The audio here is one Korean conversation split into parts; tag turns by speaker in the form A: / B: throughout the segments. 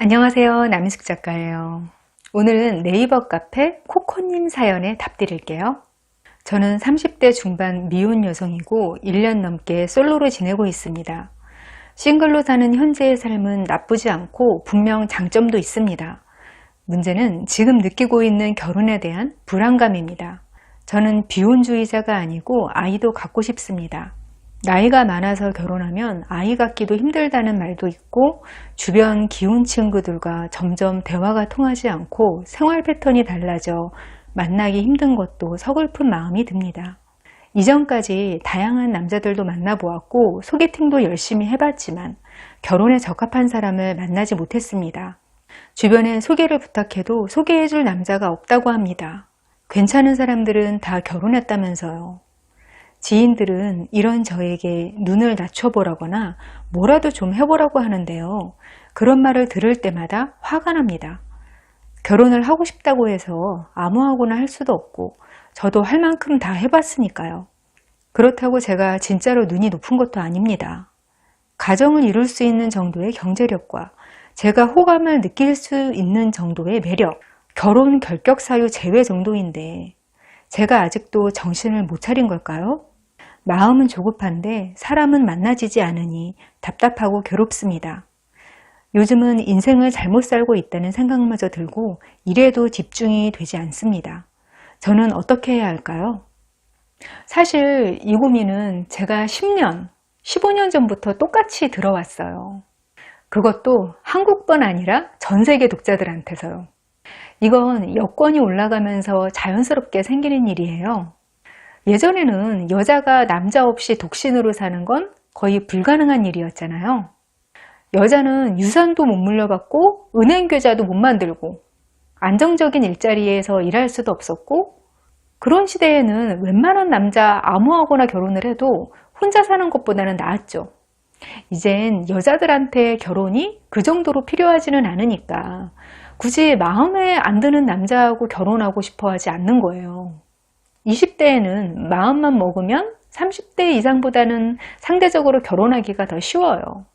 A: 안녕하세요. 남인숙 작가예요. 오늘은 네이버 카페 코코님 사연에 답 드릴게요. 저는 30대 중반 미혼 여성이고 1년 넘게 솔로로 지내고 있습니다. 싱글로 사는 현재의 삶은 나쁘지 않고 분명 장점도 있습니다. 문제는 지금 느끼고 있는 결혼에 대한 불안감입니다. 저는 비혼주의자가 아니고 아이도 갖고 싶습니다. 나이가 많아서 결혼하면 아이 갖기도 힘들다는 말도 있고 주변 기혼 친구들과 점점 대화가 통하지 않고 생활 패턴이 달라져 만나기 힘든 것도 서글픈 마음이 듭니다. 이전까지 다양한 남자들도 만나보았고 소개팅도 열심히 해봤지만 결혼에 적합한 사람을 만나지 못했습니다. 주변에 소개를 부탁해도 소개해줄 남자가 없다고 합니다. 괜찮은 사람들은 다 결혼했다면서요. 지인들은 이런 저에게 눈을 낮춰보라거나 뭐라도 좀 해보라고 하는데요. 그런 말을 들을 때마다 화가 납니다. 결혼을 하고 싶다고 해서 아무하고나 할 수도 없고 저도 할 만큼 다 해봤으니까요. 그렇다고 제가 진짜로 눈이 높은 것도 아닙니다. 가정을 이룰 수 있는 정도의 경제력과 제가 호감을 느낄 수 있는 정도의 매력, 결혼 결격 사유 제외 정도인데 제가 아직도 정신을 못 차린 걸까요? 마음은 조급한데 사람은 만나지지 않으니 답답하고 괴롭습니다. 요즘은 인생을 잘못 살고 있다는 생각마저 들고 일에도 집중이 되지 않습니다. 저는 어떻게 해야 할까요? 사실 이 고민은 제가 10년, 15년 전부터 똑같이 들어왔어요. 그것도 한국뿐 아니라 전 세계 독자들한테서요. 이건 여권이 올라가면서 자연스럽게 생기는 일이에요. 예전에는 여자가 남자 없이 독신으로 사는 건 거의 불가능한 일이었잖아요. 여자는 유산도 못 물려받고 은행 계좌도 못 만들고 안정적인 일자리에서 일할 수도 없었고 그런 시대에는 웬만한 남자 아무하고나 결혼을 해도 혼자 사는 것보다는 나았죠. 이젠 여자들한테 결혼이 그 정도로 필요하지는 않으니까 굳이 마음에 안 드는 남자하고 결혼하고 싶어 하지 않는 거예요. 20대에는 마음만 먹으면 30대 이상보다는 상대적으로 결혼하기가 더 쉬워요.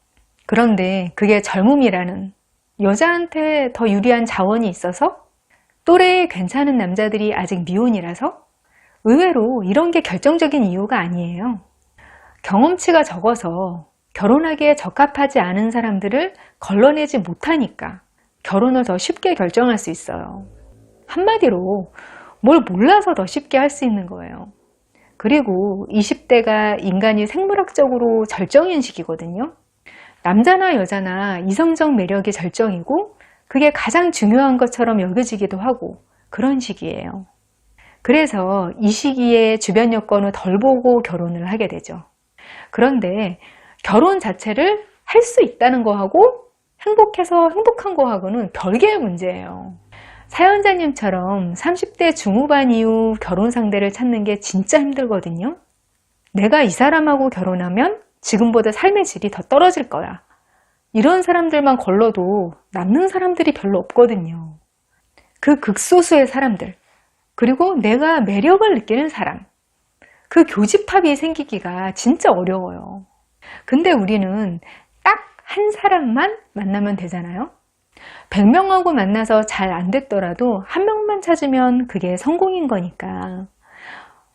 A: 그런데 그게 젊음이라는 여자한테 더 유리한 자원이 있어서 또래에 괜찮은 남자들이 아직 미혼이라서 의외로 이런 게 결정적인 이유가 아니에요. 경험치가 적어서 결혼하기에 적합하지 않은 사람들을 걸러내지 못하니까 결혼을 더 쉽게 결정할 수 있어요. 한마디로 뭘 몰라서 더 쉽게 할 수 있는 거예요. 그리고 20대가 인간이 생물학적으로 절정인 시기거든요. 남자나 여자나 이성적 매력이 절정이고 그게 가장 중요한 것처럼 여겨지기도 하고 그런 시기예요. 그래서 이 시기에 주변 여건을 덜 보고 결혼을 하게 되죠. 그런데 결혼 자체를 할 수 있다는 거하고 행복해서 행복한 거하고는 별개의 문제예요. 사연자님처럼 30대 중후반 이후 결혼 상대를 찾는 게 진짜 힘들거든요. 내가 이 사람하고 결혼하면 지금보다 삶의 질이 더 떨어질 거야. 이런 사람들만 걸러도 남는 사람들이 별로 없거든요. 그 극소수의 사람들, 그리고 내가 매력을 느끼는 사람, 그 교집합이 생기기가 진짜 어려워요. 근데 우리는 딱 한 사람만 만나면 되잖아요. 100명하고 만나서 잘 안 됐더라도 한 명만 찾으면 그게 성공인 거니까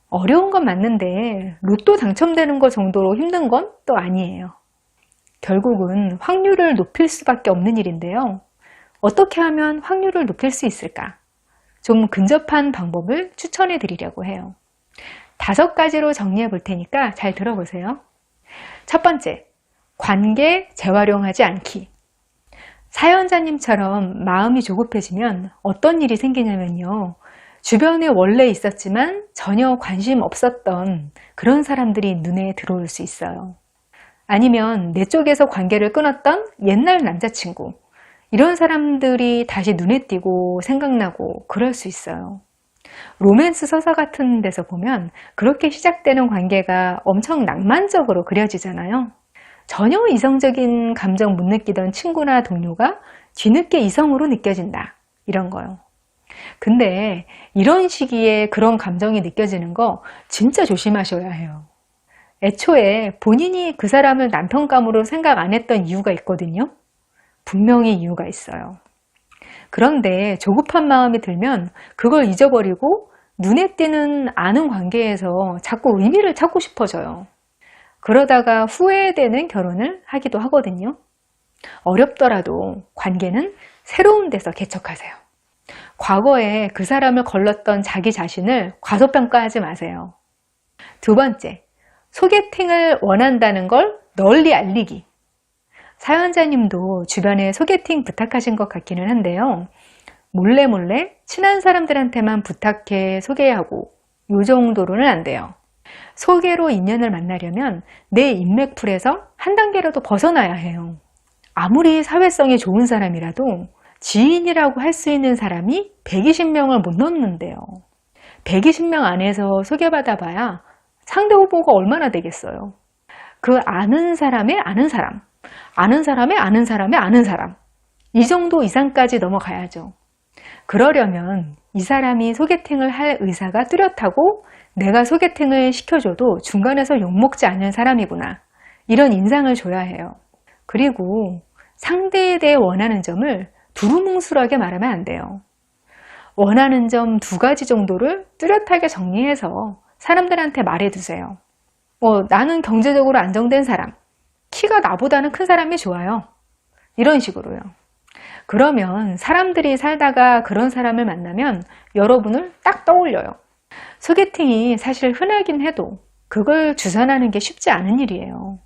A: 어려운 건 맞는데 로또 당첨되는 것 정도로 힘든 건 또 아니에요. 결국은 확률을 높일 수밖에 없는 일인데요. 어떻게 하면 확률을 높일 수 있을까? 좀 근접한 방법을 추천해 드리려고 해요. 5가지로 정리해 볼 테니까 잘 들어보세요. 첫 번째, 관계 재활용하지 않기. 사연자님처럼 마음이 조급해지면 어떤 일이 생기냐면요. 주변에 원래 있었지만 전혀 관심 없었던 그런 사람들이 눈에 들어올 수 있어요. 아니면 내 쪽에서 관계를 끊었던 옛날 남자친구, 이런 사람들이 다시 눈에 띄고 생각나고 그럴 수 있어요. 로맨스 서사 같은 데서 보면 그렇게 시작되는 관계가 엄청 낭만적으로 그려지잖아요. 전혀 이성적인 감정 못 느끼던 친구나 동료가 뒤늦게 이성으로 느껴진다. 이런 거요. 근데 이런 시기에 그런 감정이 느껴지는 거 진짜 조심하셔야 해요. 애초에 본인이 그 사람을 남편감으로 생각 안 했던 이유가 있거든요. 분명히 이유가 있어요. 그런데 조급한 마음이 들면 그걸 잊어버리고 눈에 띄는 아는 관계에서 자꾸 의미를 찾고 싶어져요. 그러다가 후회되는 결혼을 하기도 하거든요. 어렵더라도 관계는 새로운 데서 개척하세요. 과거에 그 사람을 걸렀던 자기 자신을 과소평가하지 마세요. 두 번째, 소개팅을 원한다는 걸 널리 알리기. 사연자님도 주변에 소개팅 부탁하신 것 같기는 한데요. 몰래 친한 사람들한테만 부탁해 소개하고 이 정도로는 안 돼요. 소개로 인연을 만나려면 내 인맥풀에서 한 단계라도 벗어나야 해요. 아무리 사회성이 좋은 사람이라도 지인이라고 할 수 있는 사람이 120명을 못 넘는데요. 120명 안에서 소개받아 봐야 상대 후보가 얼마나 되겠어요. 그 아는 사람의 아는 사람, 아는 사람의 아는 사람의 아는 사람, 이 정도 이상까지 넘어가야죠. 그러려면 이 사람이 소개팅을 할 의사가 뚜렷하고 내가 소개팅을 시켜줘도 중간에서 욕먹지 않는 사람이구나, 이런 인상을 줘야 해요. 그리고 상대에 대해 원하는 점을 두루뭉술하게 말하면 안 돼요. 원하는 점 2가지 정도를 뚜렷하게 정리해서 사람들한테 말해두세요. 나는 경제적으로 안정된 사람, 키가 나보다는 큰 사람이 좋아요. 이런 식으로요. 그러면 사람들이 살다가 그런 사람을 만나면 여러분을 딱 떠올려요. 소개팅이 사실 흔하긴 해도 그걸 주선하는 게 쉽지 않은 일이에요.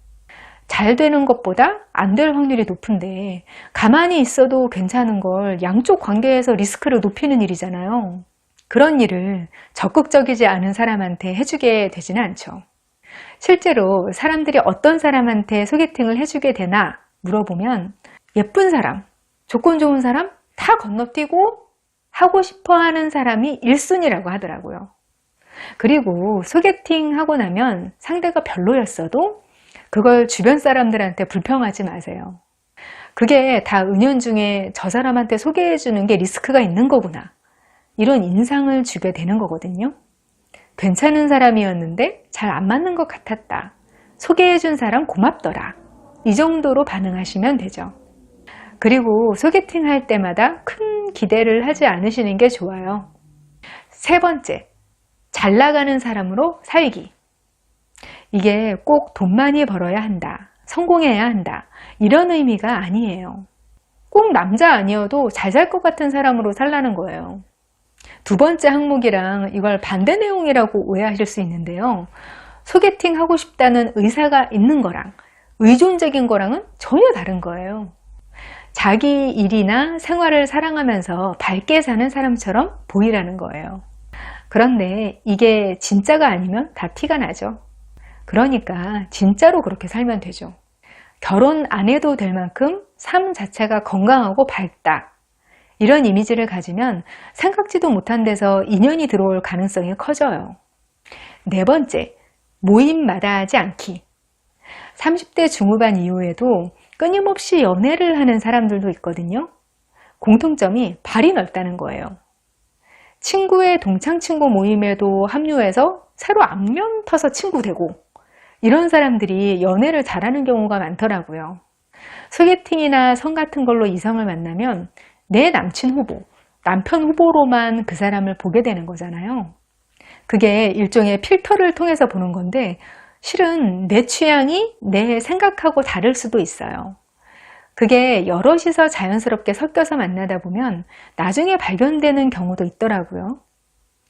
A: 잘 되는 것보다 안 될 확률이 높은데 가만히 있어도 괜찮은 걸 양쪽 관계에서 리스크를 높이는 일이잖아요. 그런 일을 적극적이지 않은 사람한테 해주게 되지는 않죠. 실제로 사람들이 어떤 사람한테 소개팅을 해주게 되나 물어보면 예쁜 사람, 조건 좋은 사람 다 건너뛰고 하고 싶어하는 사람이 1순위라고 하더라고요. 그리고 소개팅 하고 나면 상대가 별로였어도 그걸 주변 사람들한테 불평하지 마세요. 그게 다 은연중에 저 사람한테 소개해주는 게 리스크가 있는 거구나, 이런 인상을 주게 되는 거거든요. 괜찮은 사람이었는데 잘 안 맞는 것 같았다, 소개해준 사람 고맙더라, 이 정도로 반응하시면 되죠. 그리고 소개팅 할 때마다 큰 기대를 하지 않으시는 게 좋아요. 세 번째, 잘 나가는 사람으로 살기. 이게 꼭 돈 많이 벌어야 한다, 성공해야 한다, 이런 의미가 아니에요. 꼭 남자 아니어도 잘 살 것 같은 사람으로 살라는 거예요. 두 번째 항목이랑 이걸 반대 내용이라고 오해하실 수 있는데요. 소개팅 하고 싶다는 의사가 있는 거랑 의존적인 거랑은 전혀 다른 거예요. 자기 일이나 생활을 사랑하면서 밝게 사는 사람처럼 보이라는 거예요. 그런데 이게 진짜가 아니면 다 티가 나죠. 그러니까 진짜로 그렇게 살면 되죠. 결혼 안 해도 될 만큼 삶 자체가 건강하고 밝다, 이런 이미지를 가지면 생각지도 못한 데서 인연이 들어올 가능성이 커져요. 네 번째, 모임 마다하지 않기. 30대 중후반 이후에도 끊임없이 연애를 하는 사람들도 있거든요. 공통점이 발이 넓다는 거예요. 친구의 동창 친구 모임에도 합류해서 새로 안면 터서 친구 되고, 이런 사람들이 연애를 잘하는 경우가 많더라고요. 소개팅이나 성 같은 걸로 이성을 만나면 내 남친 후보, 남편 후보로만 그 사람을 보게 되는 거잖아요. 그게 일종의 필터를 통해서 보는 건데 실은 내 취향이 내 생각하고 다를 수도 있어요. 그게 여럿이서 자연스럽게 섞여서 만나다 보면 나중에 발견되는 경우도 있더라고요.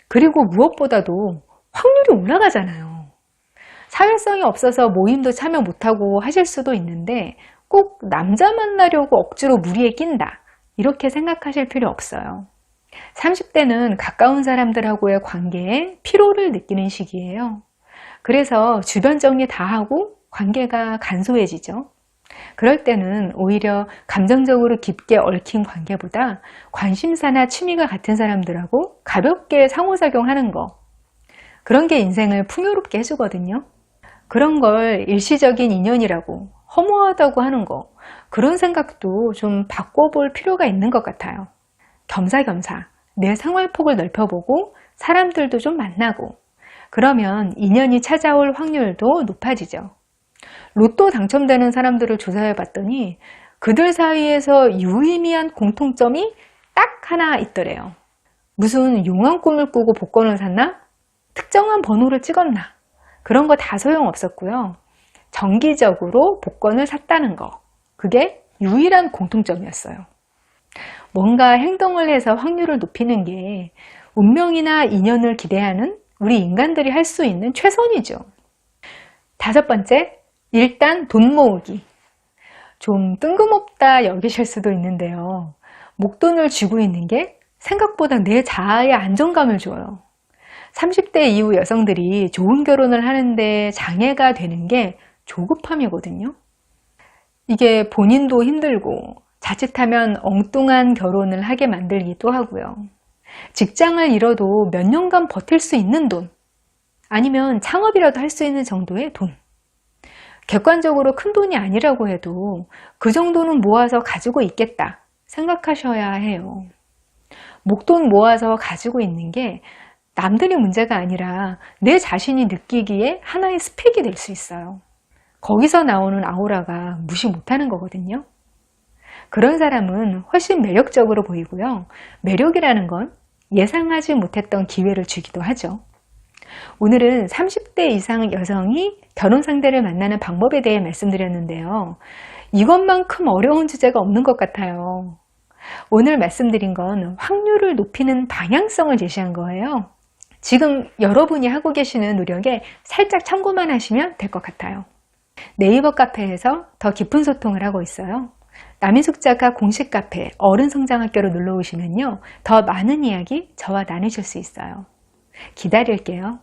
A: 그리고 무엇보다도 확률이 올라가잖아요. 사회성이 없어서 모임도 참여 못하고 하실 수도 있는데 꼭 남자 만나려고 억지로 무리에 낀다, 이렇게 생각하실 필요 없어요. 30대는 가까운 사람들하고의 관계에 피로를 느끼는 시기예요. 그래서 주변 정리 다 하고 관계가 간소해지죠. 그럴 때는 오히려 감정적으로 깊게 얽힌 관계보다 관심사나 취미가 같은 사람들하고 가볍게 상호작용하는 거, 그런 게 인생을 풍요롭게 해주거든요. 그런 걸 일시적인 인연이라고, 허무하다고 하는 거, 그런 생각도 좀 바꿔볼 필요가 있는 것 같아요. 겸사겸사 내 생활폭을 넓혀보고 사람들도 좀 만나고, 그러면 인연이 찾아올 확률도 높아지죠. 로또 당첨되는 사람들을 조사해 봤더니 그들 사이에서 유의미한 공통점이 딱 하나 있더래요. 무슨 용한 꿈을 꾸고 복권을 샀나? 특정한 번호를 찍었나? 그런 거 다 소용없었고요. 정기적으로 복권을 샀다는 거. 그게 유일한 공통점이었어요. 뭔가 행동을 해서 확률을 높이는 게 운명이나 인연을 기대하는 우리 인간들이 할 수 있는 최선이죠. 다섯 번째, 일단 돈 모으기. 좀 뜬금없다 여기실 수도 있는데요. 목돈을 쥐고 있는 게 생각보다 내 자아에 안정감을 줘요. 30대 이후 여성들이 좋은 결혼을 하는데 장애가 되는 게 조급함이거든요. 이게 본인도 힘들고 자칫하면 엉뚱한 결혼을 하게 만들기도 하고요. 직장을 잃어도 몇 년간 버틸 수 있는 돈, 아니면 창업이라도 할 수 있는 정도의 돈. 객관적으로 큰 돈이 아니라고 해도 그 정도는 모아서 가지고 있겠다 생각하셔야 해요. 목돈 모아서 가지고 있는 게 남들의 문제가 아니라 내 자신이 느끼기에 하나의 스펙이 될 수 있어요. 거기서 나오는 아우라가 무시 못하는 거거든요. 그런 사람은 훨씬 매력적으로 보이고요. 매력이라는 건 예상하지 못했던 기회를 주기도 하죠. 오늘은 30대 이상 여성이 결혼 상대를 만나는 방법에 대해 말씀드렸는데요. 이것만큼 어려운 주제가 없는 것 같아요. 오늘 말씀드린 건 확률을 높이는 방향성을 제시한 거예요. 지금 여러분이 하고 계시는 노력에 살짝 참고만 하시면 될 것 같아요. 네이버 카페에서 더 깊은 소통을 하고 있어요. 남인숙 작가 공식 카페 어른성장학교로 놀러 오시면요. 더 많은 이야기 저와 나누실 수 있어요. 기다릴게요.